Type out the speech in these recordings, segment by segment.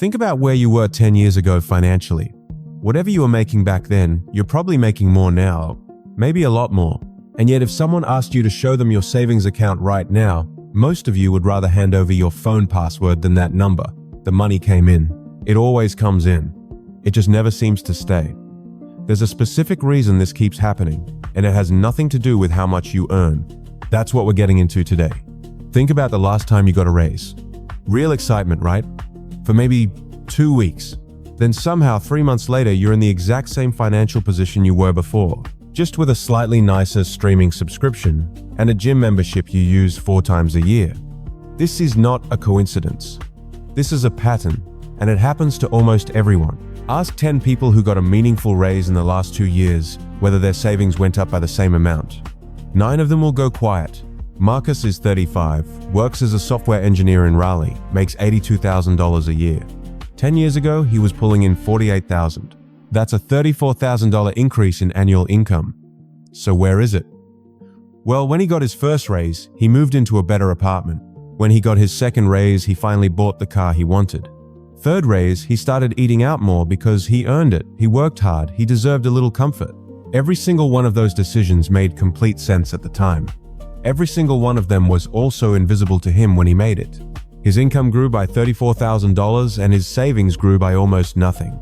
Think about where you were 10 years ago financially. Whatever you were making back then, you're probably making more now, maybe a lot more. And yet if someone asked you to show them your savings account right now, most of you would rather hand over your phone password than that number. The money came in. It always comes in. It just never seems to stay. There's a specific reason this keeps happening, and it has nothing to do with how much you earn. That's what we're getting into today. Think about the last time you got a raise. Real excitement, right? For maybe 2 weeks. Then somehow 3 months later, you're in the exact same financial position you were before, just with a slightly nicer streaming subscription and a gym membership you use 4 times a year. This is not a coincidence. This is a pattern, and it happens to almost everyone. Ask 10 people who got a meaningful raise in the last 2 years whether their savings went up by the same amount. 9 of them will go quiet. Marcus is 35, works as a software engineer in Raleigh, makes $82,000 a year. 10 years ago, he was pulling in $48,000. That's a $34,000 increase in annual income. So where is it? Well, when he got his first raise, he moved into a better apartment. When he got his second raise, he finally bought the car he wanted. Third raise, he started eating out more because he earned it. He worked hard. He deserved a little comfort. Every single one of those decisions made complete sense at the time. Every single one of them was also invisible to him when he made it. His income grew by $34,000 and his savings grew by almost nothing.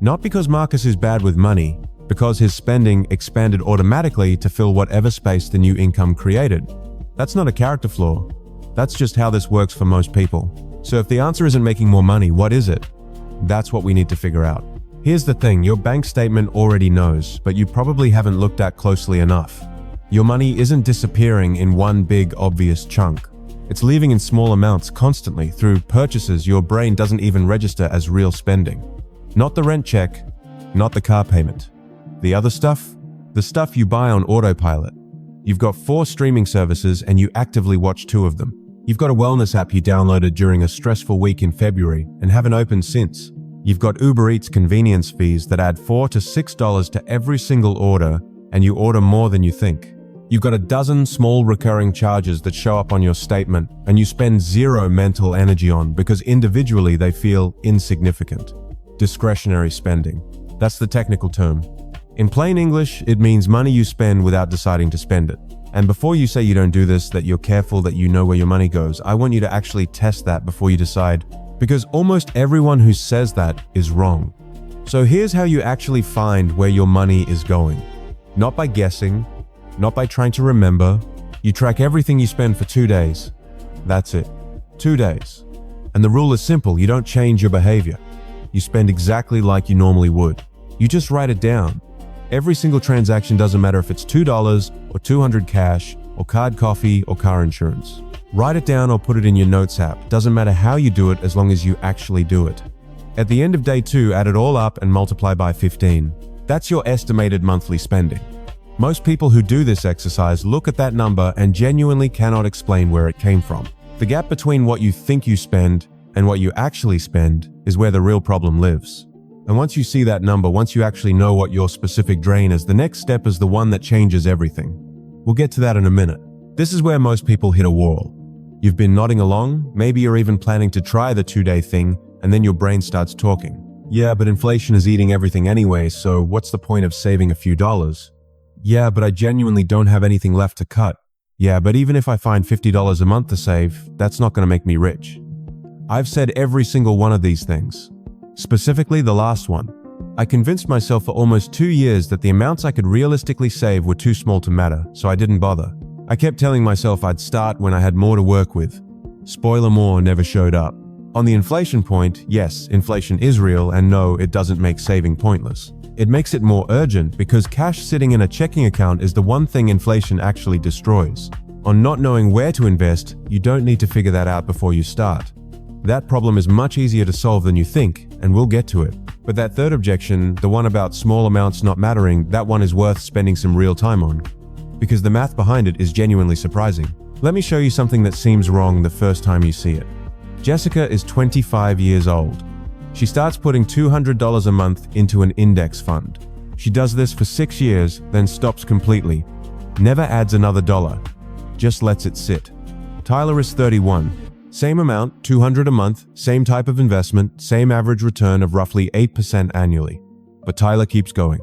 Not because Marcus is bad with money, because his spending expanded automatically to fill whatever space the new income created. That's not a character flaw. That's just how this works for most people. So if the answer isn't making more money, what is it? That's what we need to figure out. Here's the thing, your bank statement already knows, but you probably haven't looked at closely enough. Your money isn't disappearing in one big, obvious chunk. It's leaving in small amounts constantly through purchases your brain doesn't even register as real spending. Not the rent check, not the car payment. The other stuff? The stuff you buy on autopilot. You've got 4 streaming services and you actively watch 2 of them. You've got a wellness app you downloaded during a stressful week in February and haven't opened since. You've got Uber Eats convenience fees that add $4 to $6 to every single order, and you order more than you think. You've got a dozen small recurring charges that show up on your statement and you spend 0 mental energy on because individually they feel insignificant. Discretionary spending. That's the technical term. In plain English, it means money you spend without deciding to spend it. And before you say you don't do this, that you're careful, that you know where your money goes, I want you to actually test that before you decide, because almost everyone who says that is wrong. So here's how you actually find where your money is going. Not by guessing, not by trying to remember. You track everything you spend for 2 days. That's it. 2 days. And the rule is simple, you don't change your behavior. You spend exactly like you normally would. You just write it down. Every single transaction, doesn't matter if it's $2 or $200 cash or card coffee or car insurance. Write it down or put it in your notes app. Doesn't matter how you do it as long as you actually do it. At the end of day 2, add it all up and multiply by 15. That's your estimated monthly spending. Most people who do this exercise look at that number and genuinely cannot explain where it came from. The gap between what you think you spend and what you actually spend is where the real problem lives. And once you see that number, once you actually know what your specific drain is, the next step is the one that changes everything. We'll get to that in a minute. This is where most people hit a wall. You've been nodding along, maybe you're even planning to try the 2-day thing, and then your brain starts talking. Yeah, but inflation is eating everything anyway, so what's the point of saving a few dollars? Yeah, but I genuinely don't have anything left to cut. Yeah, but even if I find $50 a month to save, that's not going to make me rich. I've said every single one of these things. Specifically the last one. I convinced myself for almost 2 years that the amounts I could realistically save were too small to matter, so I didn't bother. I kept telling myself I'd start when I had more to work with. Spoiler more never showed up. On the inflation point, yes, inflation is real, and no, it doesn't make saving pointless. It makes it more urgent because cash sitting in a checking account is the one thing inflation actually destroys. On not knowing where to invest, you don't need to figure that out before you start. That problem is much easier to solve than you think, and we'll get to it. But that third objection, the one about small amounts not mattering, that one is worth spending some real time on. Because the math behind it is genuinely surprising. Let me show you something that seems wrong the first time you see it. Jessica is 25 years old. She starts putting $200 a month into an index fund. She does this for 6 years, then stops completely. Never adds another dollar. Just lets it sit. Tyler is 31. Same amount, $200 a month, same type of investment, same average return of roughly 8% annually. But Tyler keeps going,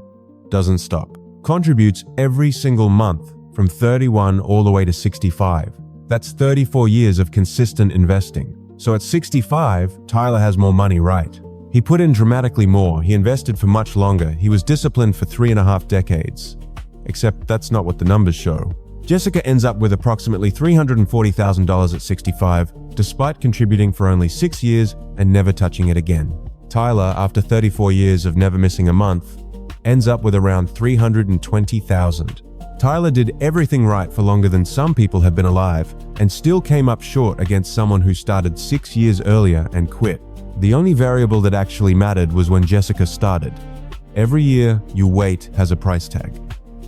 doesn't stop, contributes every single month from 31 all the way to 65. That's 34 years of consistent investing. So at 65, Tyler has more money, right? He put in dramatically more, he invested for much longer, he was disciplined for 3.5 decades. Except that's not what the numbers show. Jessica ends up with approximately $340,000 at 65, despite contributing for only 6 years and never touching it again. Tyler, after 34 years of never missing a month, ends up with around $320,000. Tyler did everything right for longer than some people have been alive, and still came up short against someone who started 6 years earlier and quit. The only variable that actually mattered was when Jessica started. Every year you wait has a price tag.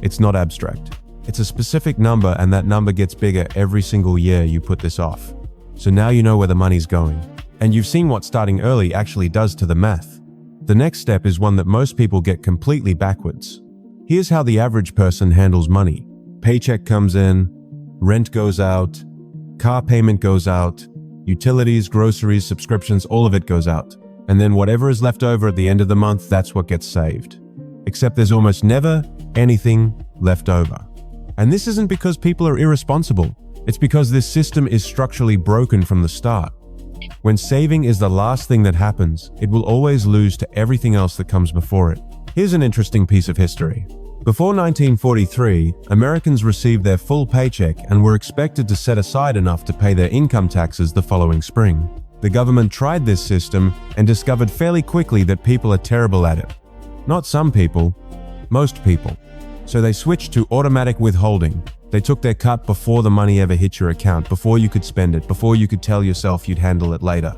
It's not abstract. It's a specific number, and that number gets bigger every single year you put this off. So now you know where the money's going. And you've seen what starting early actually does to the math. The next step is one that most people get completely backwards. Here's how the average person handles money. Paycheck comes in, rent goes out, car payment goes out, utilities, groceries, subscriptions, all of it goes out. And then whatever is left over at the end of the month, that's what gets saved. Except there's almost never anything left over. And this isn't because people are irresponsible. It's because this system is structurally broken from the start. When saving is the last thing that happens, it will always lose to everything else that comes before it. Here's an interesting piece of history. Before 1943, Americans received their full paycheck and were expected to set aside enough to pay their income taxes the following spring. The government tried this system and discovered fairly quickly that people are terrible at it. Not some people, most people. So they switched to automatic withholding. They took their cut before the money ever hit your account, before you could spend it, before you could tell yourself you'd handle it later.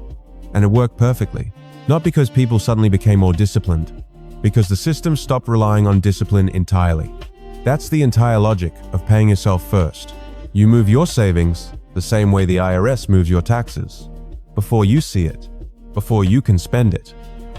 And it worked perfectly. Not because people suddenly became more disciplined, because the system stopped relying on discipline entirely. That's the entire logic of paying yourself first. You move your savings the same way the IRS moves your taxes. Before you see it, before you can spend it,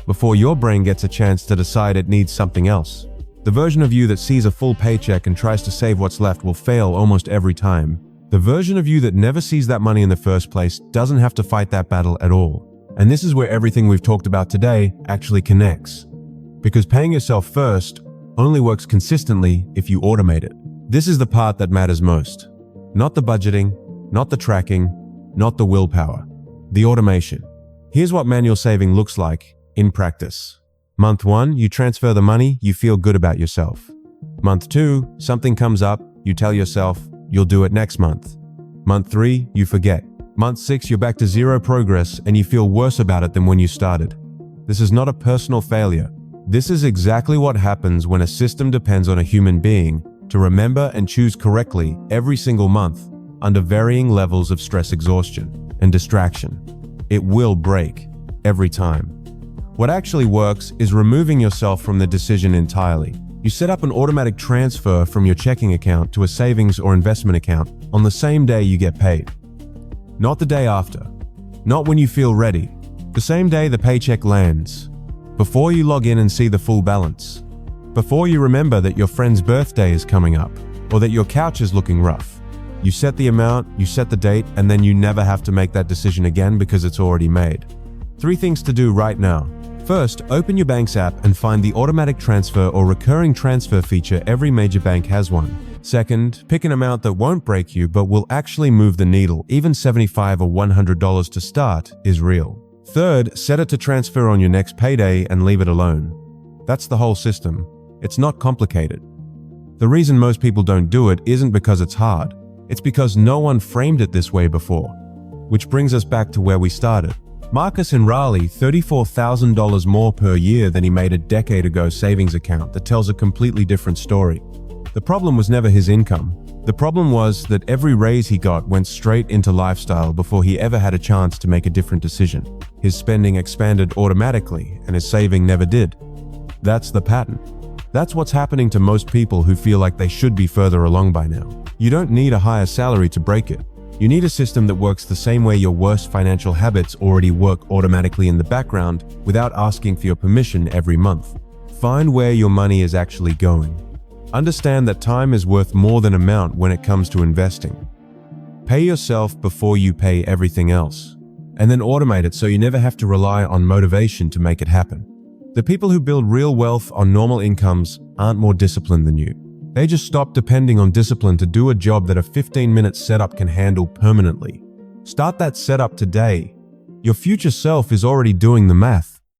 before your brain gets a chance to decide it needs something else. The version of you that sees a full paycheck and tries to save what's left will fail almost every time. The version of you that never sees that money in the first place doesn't have to fight that battle at all. And this is where everything we've talked about today actually connects. Because paying yourself first only works consistently if you automate it. This is the part that matters most. Not the budgeting, not the tracking, not the willpower. The automation. Here's what manual saving looks like in practice. Month 1, you transfer the money, you feel good about yourself. Month 2, something comes up, you tell yourself, you'll do it next month. Month 3, you forget. Month 6, you're back to zero progress and you feel worse about it than when you started. This is not a personal failure. This is exactly what happens when a system depends on a human being to remember and choose correctly every single month under varying levels of stress exhaustion and distraction. It will break every time. What actually works is removing yourself from the decision entirely. You set up an automatic transfer from your checking account to a savings or investment account on the same day you get paid. Not the day after. Not when you feel ready. The same day the paycheck lands. Before you log in and see the full balance. Before you remember that your friend's birthday is coming up or that your couch is looking rough. You set the amount, you set the date, and then you never have to make that decision again because it's already made. 3 things to do right now. First, open your bank's app and find the automatic transfer or recurring transfer feature. Every major bank has one. Second, pick an amount that won't break you but will actually move the needle. Even $75 or $100 to start is real. Third, set it to transfer on your next payday and leave it alone. That's the whole system. It's not complicated. The reason most people don't do it isn't because it's hard. It's because no one framed it this way before. Which brings us back to where we started. Marcus in Raleigh, $34,000 more per year than he made a decade ago savings account that tells a completely different story. The problem was never his income. The problem was that every raise he got went straight into lifestyle before he ever had a chance to make a different decision. His spending expanded automatically and his saving never did. That's the pattern. That's what's happening to most people who feel like they should be further along by now. You don't need a higher salary to break it. You need a system that works the same way your worst financial habits already work automatically in the background without asking for your permission every month. Find where your money is actually going. Understand that time is worth more than amount when it comes to investing. Pay yourself before you pay everything else. And then automate it so you never have to rely on motivation to make it happen. The people who build real wealth on normal incomes aren't more disciplined than you. They just stop depending on discipline to do a job that a 15-minute setup can handle permanently. Start that setup today. Your future self is already doing the math.